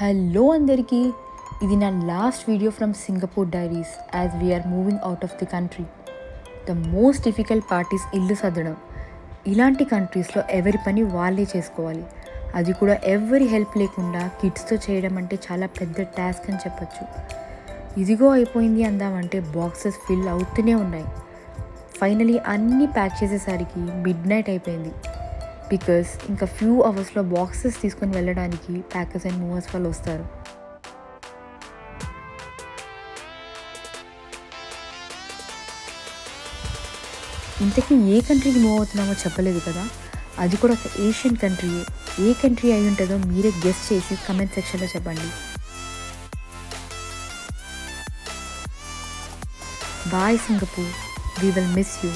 Hello అందరికీ, ఇది నా last video from Singapore diaries as we are moving out of the country. The most difficult part is ఇల్లు సర్దడం. ఇలాంటి కంట్రీస్లో ఎవరి పని వాళ్ళే చేసుకోవాలి, అది కూడా ఎవరి హెల్ప్ లేకుండా కిడ్స్తో చేయడం అంటే చాలా పెద్ద టాస్క్ అని చెప్పచ్చు. ఇదిగో అయిపోయింది అందామంటే బాక్సెస్ ఫిల్ అవుతూనే ఉన్నాయి. ఫైనలీ అన్నీ ప్యాక్ చేసేసరికి మిడ్ నైట్ అయిపోయింది. బికాస్ ఇంకా ఫ్యూ అవర్స్లో బాక్సెస్ తీసుకొని వెళ్ళడానికి ప్యాకర్స్ అండ్ మూవర్స్ వాళ్ళు వస్తారు. ఇంతకీ ఏ కంట్రీకి మూవ్ అవుతున్నామో చెప్పలేదు కదా, అది కూడా ఒక ఏషియన్ కంట్రీయే. ఏ కంట్రీ అయి ఉంటుందో మీరే గెస్ట్ చేసి కమెంట్ సెక్షన్లో చెప్పండి. Bye Singapore, we will miss you.